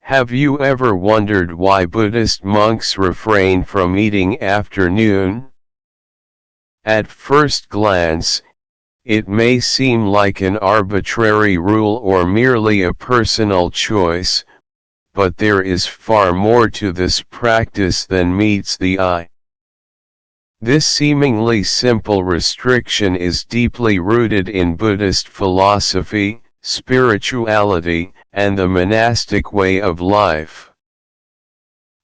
Have you ever wondered why Buddhist monks refrain from eating after noon? At first glance, it may seem like an arbitrary rule or merely a personal choice, but there is far more to this practice than meets the eye. This seemingly simple restriction is deeply rooted in Buddhist philosophy, spirituality, and the monastic way of life.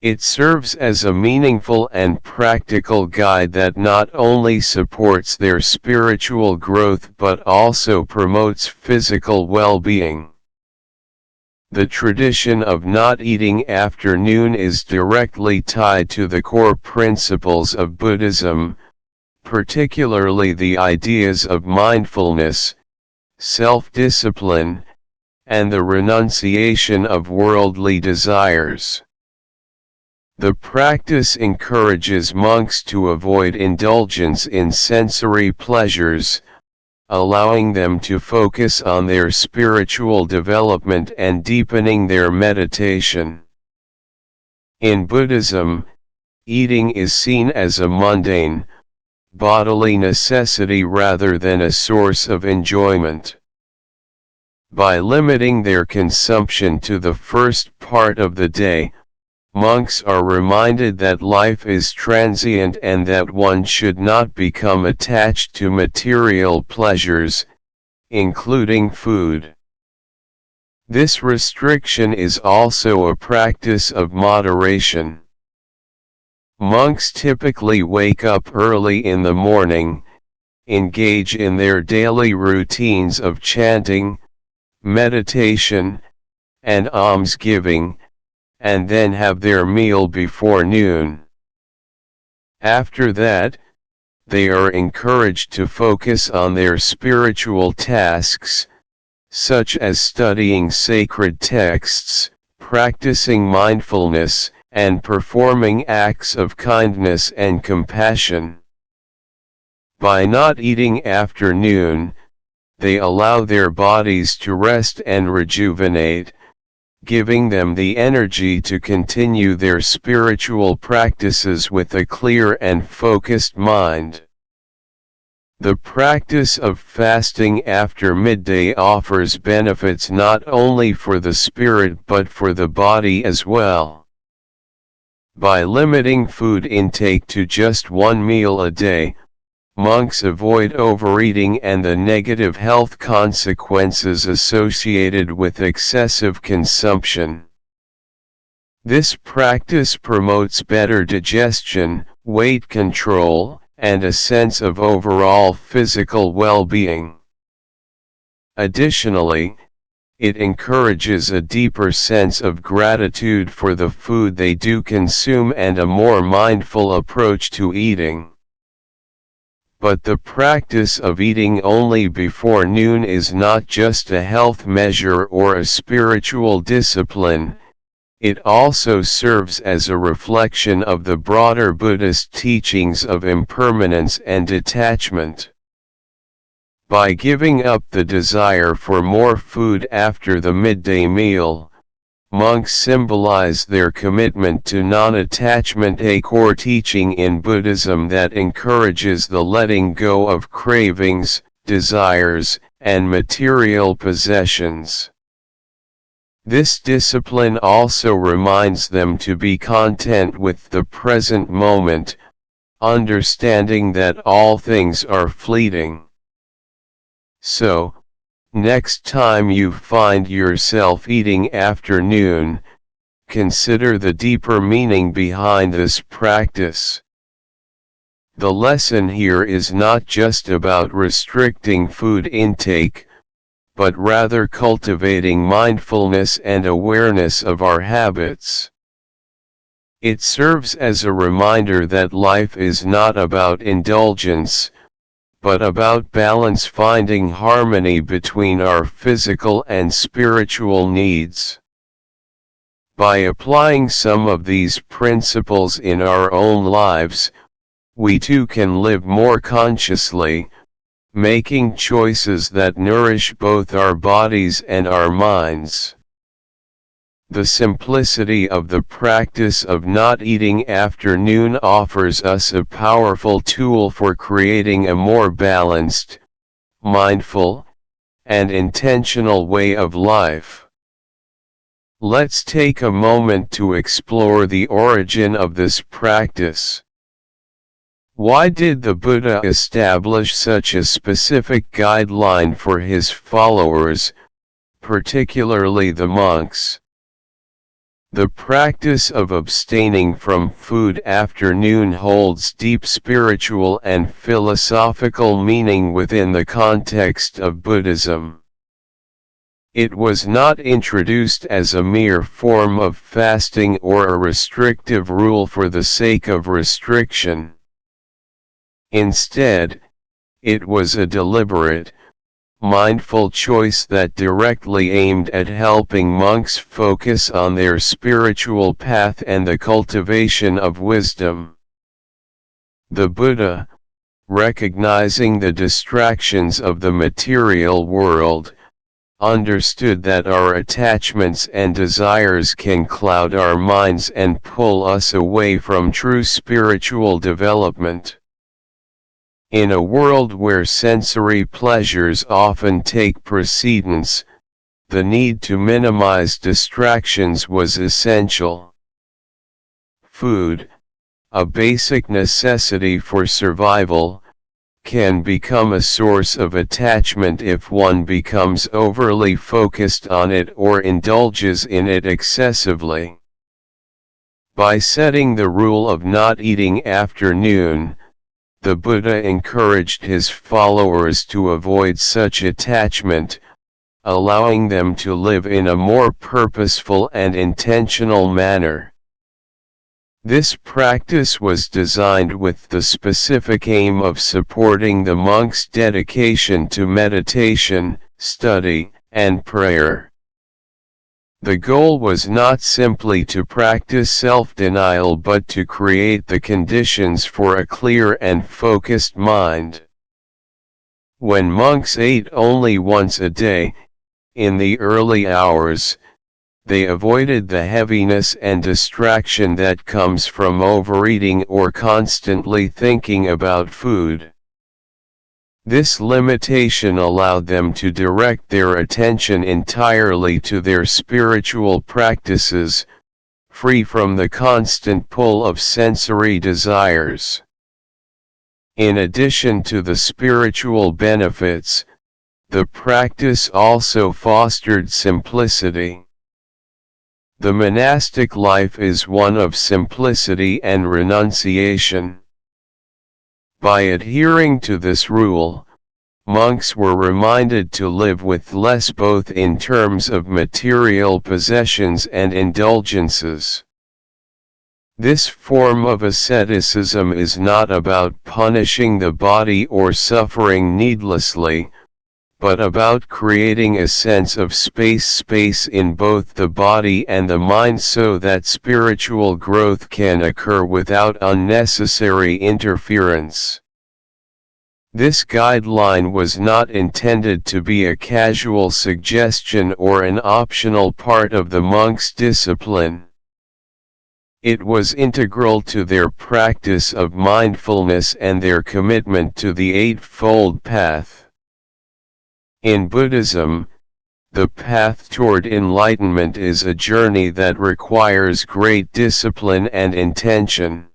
It serves as a meaningful and practical guide that not only supports their spiritual growth but also promotes physical well-being. The tradition of not eating after noon is directly tied to the core principles of Buddhism, particularly the ideas of mindfulness, self-discipline, and the renunciation of worldly desires. The practice encourages monks to avoid indulgence in sensory pleasures, allowing them to focus on their spiritual development and deepening their meditation. In Buddhism, eating is seen as a mundane, bodily necessity rather than a source of enjoyment. By limiting their consumption to the first part of the day, monks are reminded that life is transient and that one should not become attached to material pleasures, including food. This restriction is also a practice of moderation. Monks typically wake up early in the morning, engage in their daily routines of chanting, meditation, and almsgiving, and then have their meal before noon. After that, they are encouraged to focus on their spiritual tasks, such as studying sacred texts, practicing mindfulness, and performing acts of kindness and compassion. By not eating after noon, they allow their bodies to rest and rejuvenate, giving them the energy to continue their spiritual practices with a clear and focused mind. The practice of fasting after midday offers benefits not only for the spirit but for the body as well. By limiting food intake to just one meal a day, monks avoid overeating and the negative health consequences associated with excessive consumption. This practice promotes better digestion, weight control, and a sense of overall physical well-being. Additionally, it encourages a deeper sense of gratitude for the food they do consume and a more mindful approach to eating. But the practice of eating only before noon is not just a health measure or a spiritual discipline, it also serves as a reflection of the broader Buddhist teachings of impermanence and detachment. By giving up the desire for more food after the midday meal, monks symbolize their commitment to non-attachment, a core teaching in Buddhism that encourages the letting go of cravings, desires, and material possessions. This discipline also reminds them to be content with the present moment, understanding that all things are fleeting. So, next time you find yourself eating after noon, consider the deeper meaning behind this practice. The lesson here is not just about restricting food intake, but rather cultivating mindfulness and awareness of our habits. It serves as a reminder that life is not about indulgence, but about balance, finding harmony between our physical and spiritual needs. By applying some of these principles in our own lives, we too can live more consciously, making choices that nourish both our bodies and our minds. The simplicity of the practice of not eating after noon offers us a powerful tool for creating a more balanced, mindful, and intentional way of life. Let's take a moment to explore the origin of this practice. Why did the Buddha establish such a specific guideline for his followers, particularly the monks? The practice of abstaining from food after noon holds deep spiritual and philosophical meaning within the context of Buddhism. It was not introduced as a mere form of fasting or a restrictive rule for the sake of restriction. Instead, it was a deliberate, mindful choice that directly aimed at helping monks focus on their spiritual path and the cultivation of wisdom. The Buddha, recognizing the distractions of the material world, understood that our attachments and desires can cloud our minds and pull us away from true spiritual development. In a world where sensory pleasures often take precedence, the need to minimize distractions was essential. Food, a basic necessity for survival, can become a source of attachment if one becomes overly focused on it or indulges in it excessively. By setting the rule of not eating after noon, the Buddha encouraged his followers to avoid such attachment, allowing them to live in a more purposeful and intentional manner. This practice was designed with the specific aim of supporting the monks' dedication to meditation, study, and prayer. The goal was not simply to practice self-denial but to create the conditions for a clear and focused mind. When monks ate only once a day, in the early hours, they avoided the heaviness and distraction that comes from overeating or constantly thinking about food. This limitation allowed them to direct their attention entirely to their spiritual practices, free from the constant pull of sensory desires. In addition to the spiritual benefits, the practice also fostered simplicity. The monastic life is one of simplicity and renunciation. By adhering to this rule, monks were reminded to live with less both in terms of material possessions and indulgences. This form of asceticism is not about punishing the body or suffering needlessly, but about creating a sense of space in both the body and the mind so that spiritual growth can occur without unnecessary interference. This guideline was not intended to be a casual suggestion or an optional part of the monks' discipline. It was integral to their practice of mindfulness and their commitment to the Eightfold Path. In Buddhism, the path toward enlightenment is a journey that requires great discipline and intention.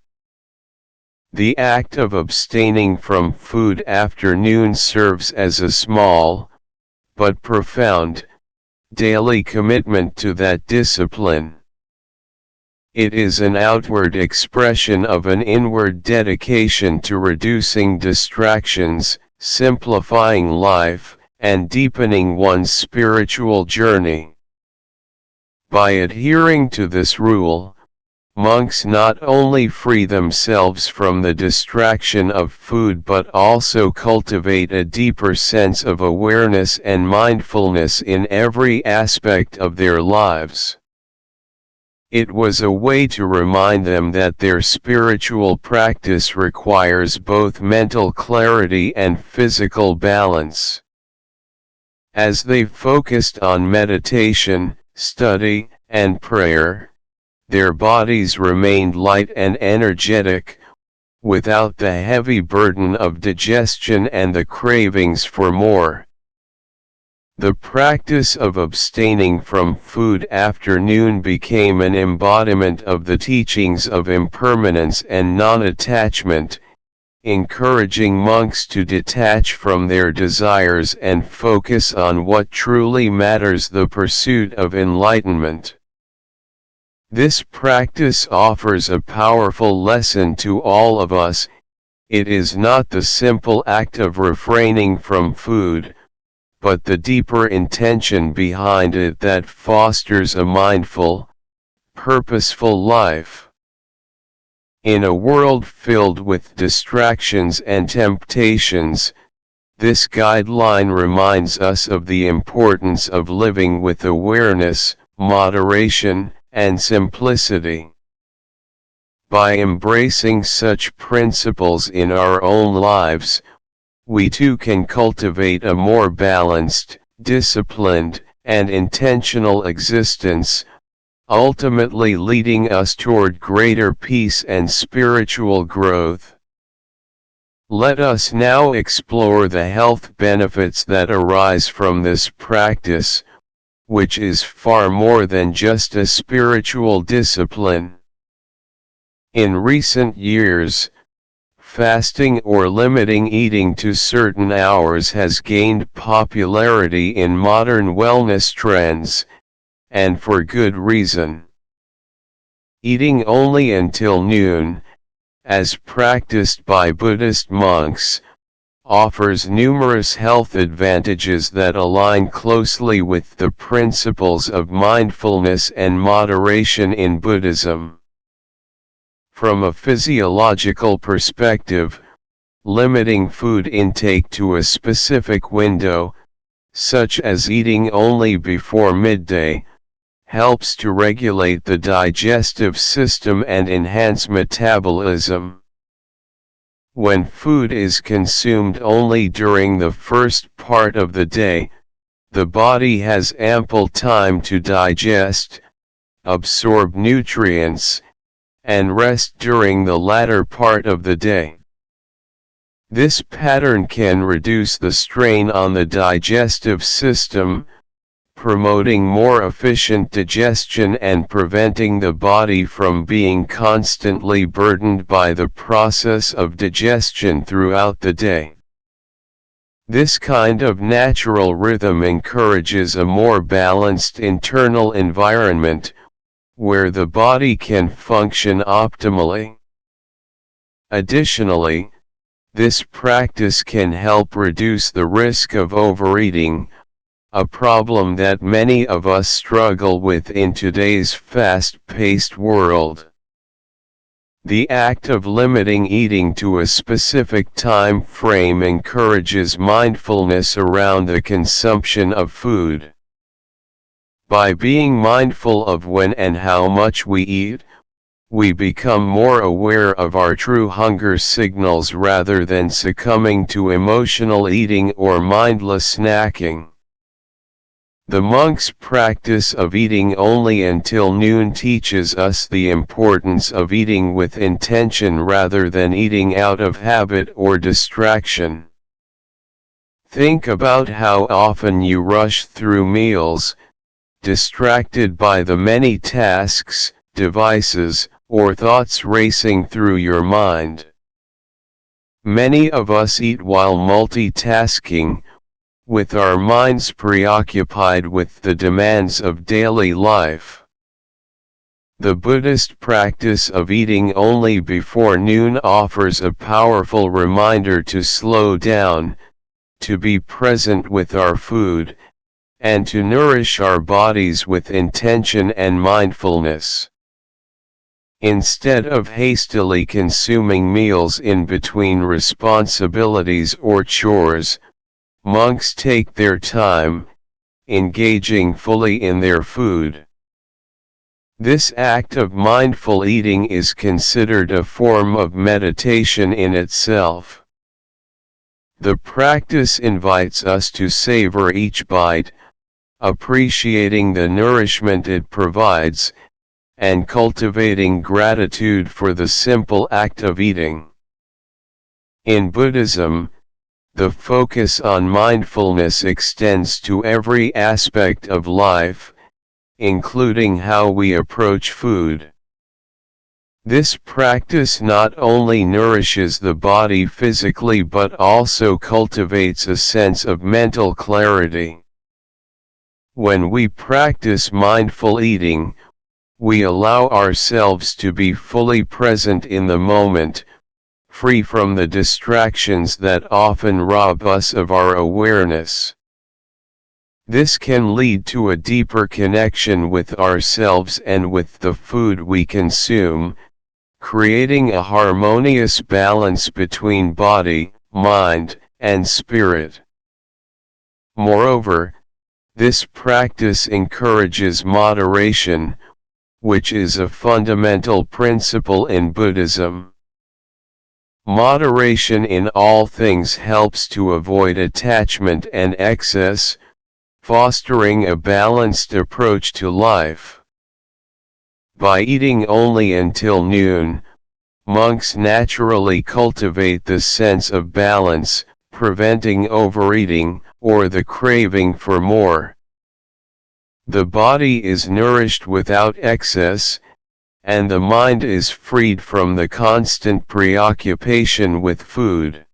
The act of abstaining from food after noon serves as a small, but profound, daily commitment to that discipline. It is an outward expression of an inward dedication to reducing distractions, simplifying life, and deepening one's spiritual journey. By adhering to this rule, monks not only free themselves from the distraction of food but also cultivate a deeper sense of awareness and mindfulness in every aspect of their lives. It was a way to remind them that their spiritual practice requires both mental clarity and physical balance. As they focused on meditation, study, and prayer, their bodies remained light and energetic, without the heavy burden of digestion and the cravings for more. The practice of abstaining from food after noon became an embodiment of the teachings of impermanence and non-attachment, encouraging monks to detach from their desires and focus on what truly matters: the pursuit of enlightenment. This practice offers a powerful lesson to all of us. It is not the simple act of refraining from food, but the deeper intention behind it that fosters a mindful, purposeful life. In a world filled with distractions and temptations, this guideline reminds us of the importance of living with awareness, moderation, and simplicity. By embracing such principles in our own lives, we too can cultivate a more balanced, disciplined, and intentional existence, ultimately leading us toward greater peace and spiritual growth. Let us now explore the health benefits that arise from this practice, which is far more than just a spiritual discipline. In recent years, fasting or limiting eating to certain hours has gained popularity in modern wellness trends, and for good reason. Eating only until noon, as practiced by Buddhist monks, offers numerous health advantages that align closely with the principles of mindfulness and moderation in Buddhism. From a physiological perspective, limiting food intake to a specific window, such as eating only before midday, helps to regulate the digestive system and enhance metabolism. When food is consumed only during the first part of the day, the body has ample time to digest, absorb nutrients, and rest during the latter part of the day. This pattern can reduce the strain on the digestive system, promoting more efficient digestion and preventing the body from being constantly burdened by the process of digestion throughout the day. This kind of natural rhythm encourages a more balanced internal environment, where the body can function optimally. Additionally, this practice can help reduce the risk of overeating, a problem that many of us struggle with in today's fast-paced world. The act of limiting eating to a specific time frame encourages mindfulness around the consumption of food. By being mindful of when and how much we eat, we become more aware of our true hunger signals rather than succumbing to emotional eating or mindless snacking. The monk's practice of eating only until noon teaches us the importance of eating with intention rather than eating out of habit or distraction. Think about how often you rush through meals, distracted by the many tasks, devices, or thoughts racing through your mind. Many of us eat while multitasking, with our minds preoccupied with the demands of daily life. The Buddhist practice of eating only before noon offers a powerful reminder to slow down, to be present with our food, and to nourish our bodies with intention and mindfulness. Instead of hastily consuming meals in between responsibilities or chores, monks take their time, engaging fully in their food. This act of mindful eating is considered a form of meditation in itself. The practice invites us to savor each bite, appreciating the nourishment it provides, and cultivating gratitude for the simple act of eating. In Buddhism, the focus on mindfulness extends to every aspect of life, including how we approach food. This practice not only nourishes the body physically but also cultivates a sense of mental clarity. When we practice mindful eating, we allow ourselves to be fully present in the moment, free from the distractions that often rob us of our awareness. This can lead to a deeper connection with ourselves and with the food we consume, creating a harmonious balance between body, mind, and spirit. Moreover, this practice encourages moderation, which is a fundamental principle in Buddhism. Moderation in all things helps to avoid attachment and excess, fostering a balanced approach to life. By eating only until noon, monks naturally cultivate the sense of balance, preventing overeating or the craving for more. The body is nourished without excess, and the mind is freed from the constant preoccupation with food.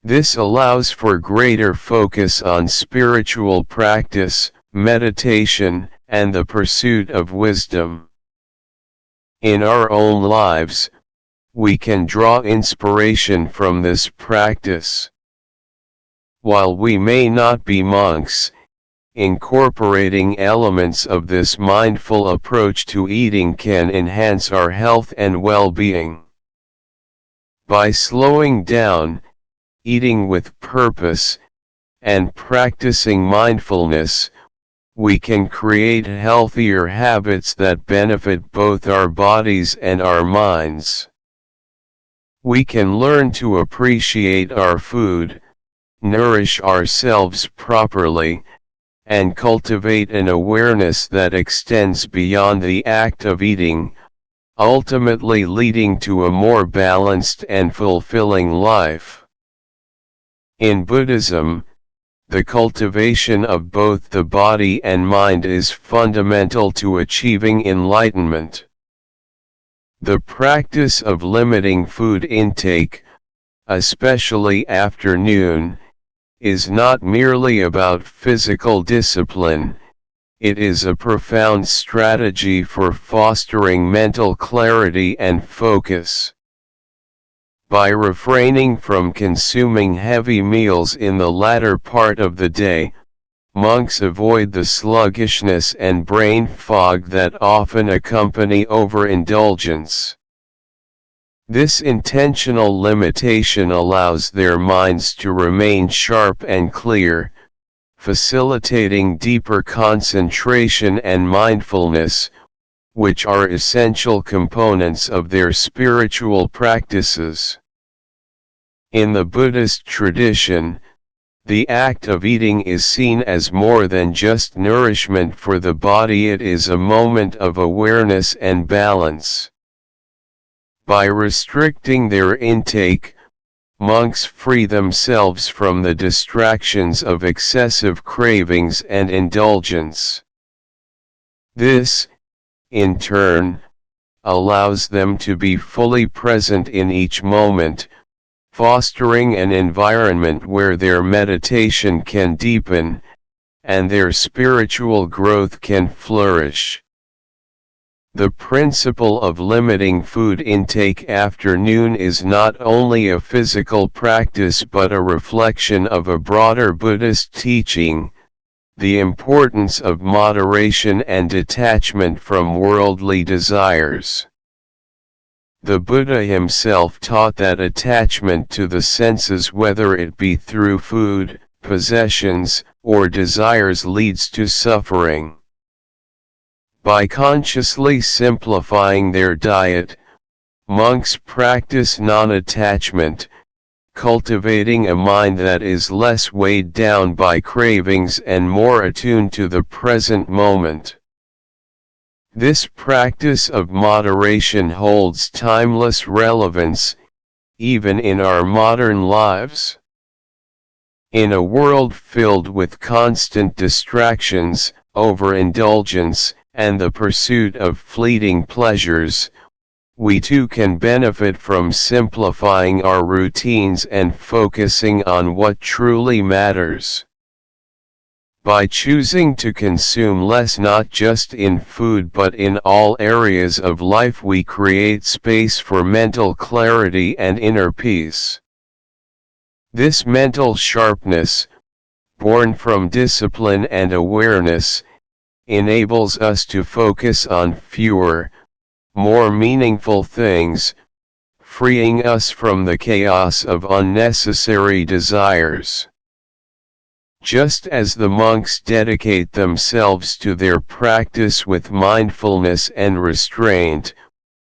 This allows for greater focus on spiritual practice, meditation, and the pursuit of wisdom. In our own lives, we can draw inspiration from this practice. While we may not be monks, incorporating elements of this mindful approach to eating can enhance our health and well-being. By slowing down, eating with purpose, and practicing mindfulness, we can create healthier habits that benefit both our bodies and our minds. We can learn to appreciate our food, nourish ourselves properly, and cultivate an awareness that extends beyond the act of eating, ultimately leading to a more balanced and fulfilling life. In Buddhism, the cultivation of both the body and mind is fundamental to achieving enlightenment. The practice of limiting food intake, especially after noon, is not merely about physical discipline, it is a profound strategy for fostering mental clarity and focus. By refraining from consuming heavy meals in the latter part of the day, monks avoid the sluggishness and brain fog that often accompany overindulgence. This intentional limitation allows their minds to remain sharp and clear, facilitating deeper concentration and mindfulness, which are essential components of their spiritual practices. In the Buddhist tradition, the act of eating is seen as more than just nourishment for the body, it is a moment of awareness and balance. By restricting their intake, monks free themselves from the distractions of excessive cravings and indulgence. This, in turn, allows them to be fully present in each moment, fostering an environment where their meditation can deepen, and their spiritual growth can flourish. The principle of limiting food intake after noon is not only a physical practice but a reflection of a broader Buddhist teaching, the importance of moderation and detachment from worldly desires. The Buddha himself taught that attachment to the senses, whether it be through food, possessions, or desires, leads to suffering. By consciously simplifying their diet, monks practice non-attachment, cultivating a mind that is less weighed down by cravings and more attuned to the present moment. This practice of moderation holds timeless relevance, even in our modern lives. In a world filled with constant distractions, overindulgence, and the pursuit of fleeting pleasures, we too can benefit from simplifying our routines and focusing on what truly matters. By choosing to consume less not just in food but in all areas of life, we create space for mental clarity and inner peace. This mental sharpness, born from discipline and awareness, enables us to focus on fewer, more meaningful things, freeing us from the chaos of unnecessary desires. Just as the monks dedicate themselves to their practice with mindfulness and restraint,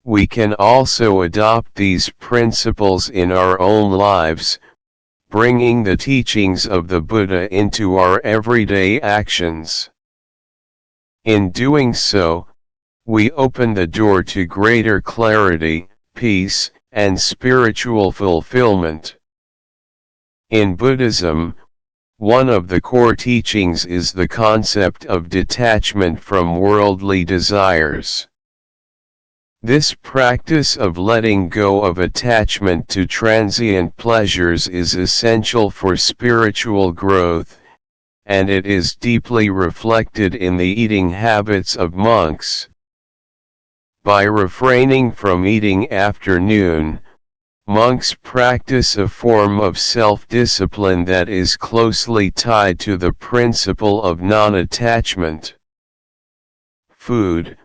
we can also adopt these principles in our own lives, bringing the teachings of the Buddha into our everyday actions. In doing so, we open the door to greater clarity, peace, and spiritual fulfillment. In Buddhism, one of the core teachings is the concept of detachment from worldly desires. This practice of letting go of attachment to transient pleasures is essential for spiritual growth, and it is deeply reflected in the eating habits of monks. By refraining from eating after noon, monks practice a form of self-discipline that is closely tied to the principle of non-attachment. Food,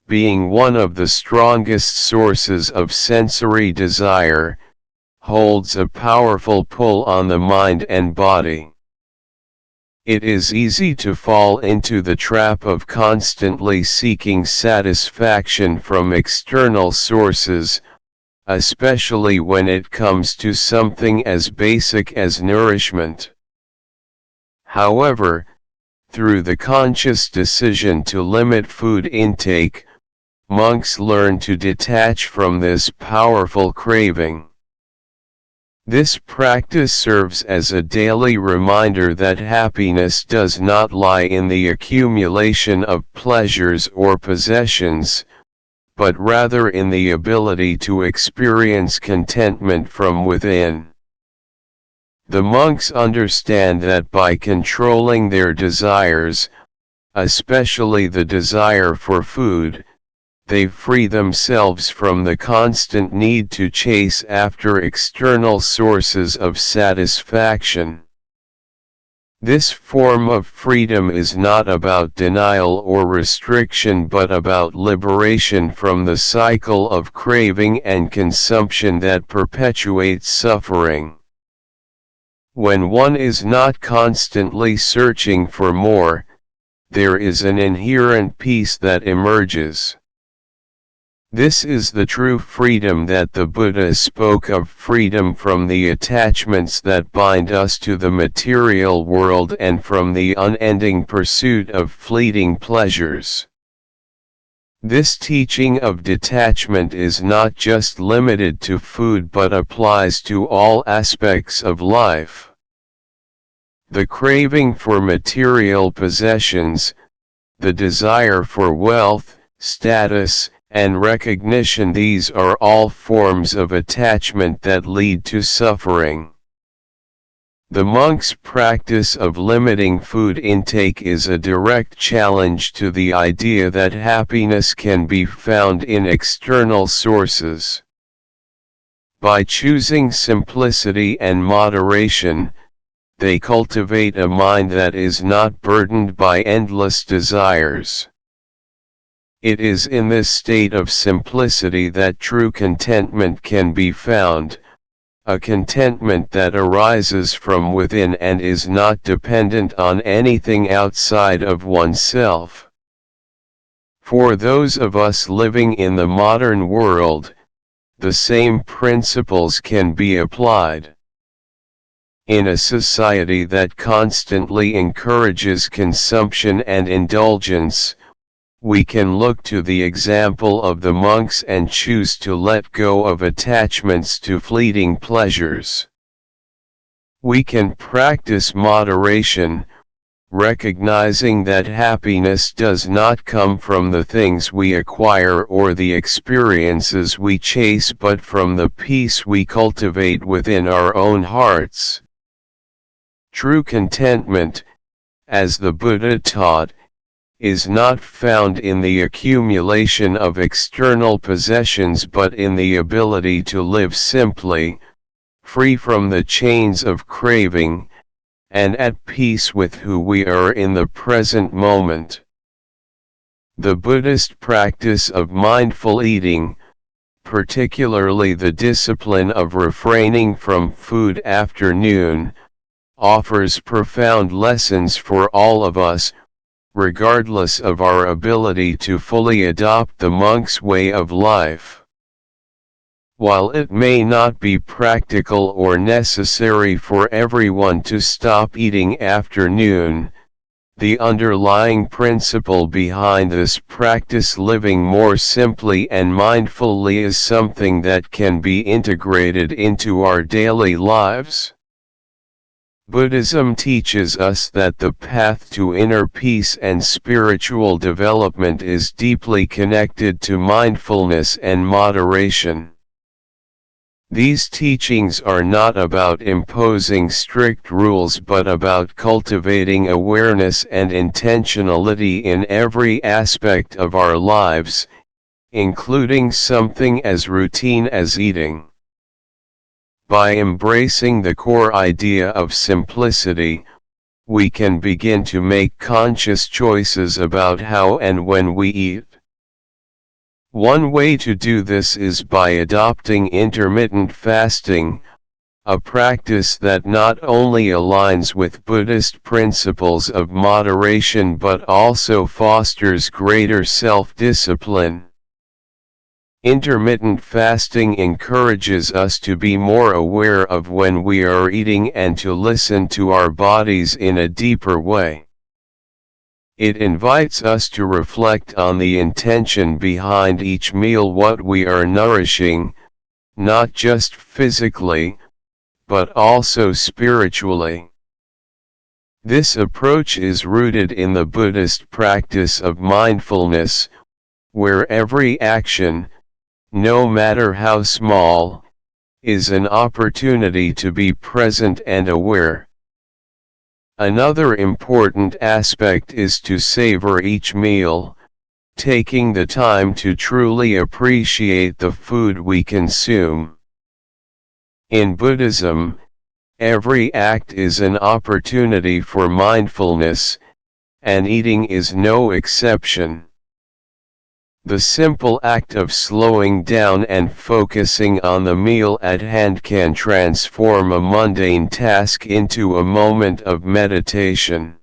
being one of the strongest sources of sensory desire, holds a powerful pull on the mind and body. It is easy to fall into the trap of constantly seeking satisfaction from external sources, especially when it comes to something as basic as nourishment. However, through the conscious decision to limit food intake, monks learn to detach from this powerful craving. This practice serves as a daily reminder that happiness does not lie in the accumulation of pleasures or possessions, but rather in the ability to experience contentment from within. The monks understand that by controlling their desires, especially the desire for food, they free themselves from the constant need to chase after external sources of satisfaction. This form of freedom is not about denial or restriction but about liberation from the cycle of craving and consumption that perpetuates suffering. When one is not constantly searching for more, there is an inherent peace that emerges. This is the true freedom that the Buddha spoke of, freedom from the attachments that bind us to the material world and from the unending pursuit of fleeting pleasures. This teaching of detachment is not just limited to food but applies to all aspects of life. The craving for material possessions, the desire for wealth, status, and recognition, these are all forms of attachment that lead to suffering. The monk's practice of limiting food intake is a direct challenge to the idea that happiness can be found in external sources. By choosing simplicity and moderation, they cultivate a mind that is not burdened by endless desires. It is in this state of simplicity that true contentment can be found, a contentment that arises from within and is not dependent on anything outside of oneself. For those of us living in the modern world, the same principles can be applied. In a society that constantly encourages consumption and indulgence, we can look to the example of the monks and choose to let go of attachments to fleeting pleasures. We can practice moderation, recognizing that happiness does not come from the things we acquire or the experiences we chase, but from the peace we cultivate within our own hearts. True contentment, as the Buddha taught, is not found in the accumulation of external possessions but in the ability to live simply, free from the chains of craving, and at peace with who we are in the present moment. The Buddhist practice of mindful eating, particularly the discipline of refraining from food after noon, offers profound lessons for all of us, regardless of our ability to fully adopt the monk's way of life. While it may not be practical or necessary for everyone to stop eating after noon, the underlying principle behind this practice, living more simply and mindfully, is something that can be integrated into our daily lives. Buddhism teaches us that the path to inner peace and spiritual development is deeply connected to mindfulness and moderation. These teachings are not about imposing strict rules but about cultivating awareness and intentionality in every aspect of our lives, including something as routine as eating. By embracing the core idea of simplicity, we can begin to make conscious choices about how and when we eat. One way to do this is by adopting intermittent fasting, a practice that not only aligns with Buddhist principles of moderation but also fosters greater self-discipline. Intermittent fasting encourages us to be more aware of when we are eating and to listen to our bodies in a deeper way. It invites us to reflect on the intention behind each meal, what we are nourishing, not just physically, but also spiritually. This approach is rooted in the Buddhist practice of mindfulness, where every action, no matter how small, is an opportunity to be present and aware. Another important aspect is to savor each meal, taking the time to truly appreciate the food we consume. In Buddhism, every act is an opportunity for mindfulness, and eating is no exception. The simple act of slowing down and focusing on the meal at hand can transform a mundane task into a moment of meditation.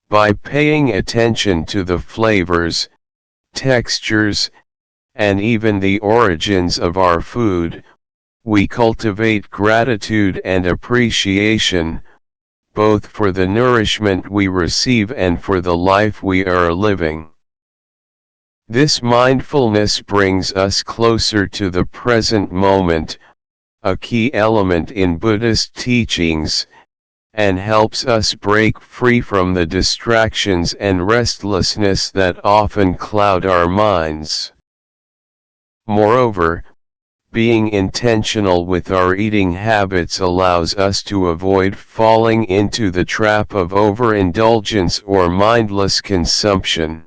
By paying attention to the flavors, textures, and even the origins of our food, we cultivate gratitude and appreciation, both for the nourishment we receive and for the life we are living. This mindfulness brings us closer to the present moment, a key element in Buddhist teachings, and helps us break free from the distractions and restlessness that often cloud our minds. Moreover, being intentional with our eating habits allows us to avoid falling into the trap of overindulgence or mindless consumption.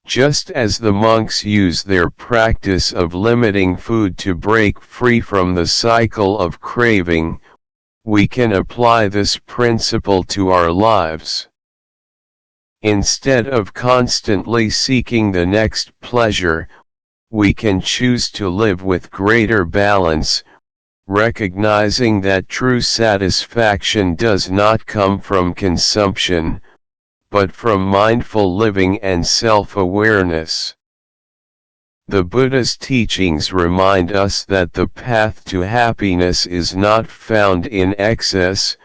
Just as the monks use their practice of limiting food to break free from the cycle of craving, we can apply this principle to our lives. Instead of constantly seeking the next pleasure, we can choose to live with greater balance, recognizing that true satisfaction does not come from consumption, but from mindful living and self-awareness. The Buddha's teachings remind us that the path to happiness is not found in excess,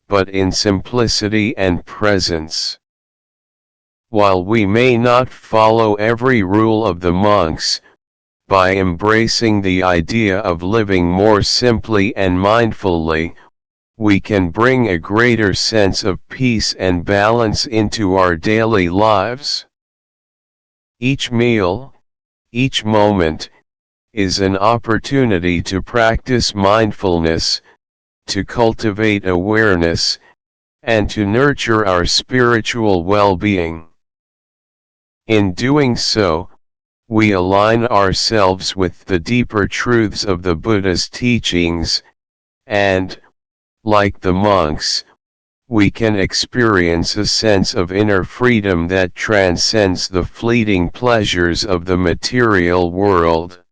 but in simplicity and presence. While we may not follow every rule of the monks, by embracing the idea of living more simply and mindfully, we can bring a greater sense of peace and balance into our daily lives. Each meal, each moment, is an opportunity to practice mindfulness, to cultivate awareness, and to nurture our spiritual well-being. In doing so, we align ourselves with the deeper truths of the Buddha's teachings, and, like the monks, we can experience a sense of inner freedom that transcends the fleeting pleasures of the material world.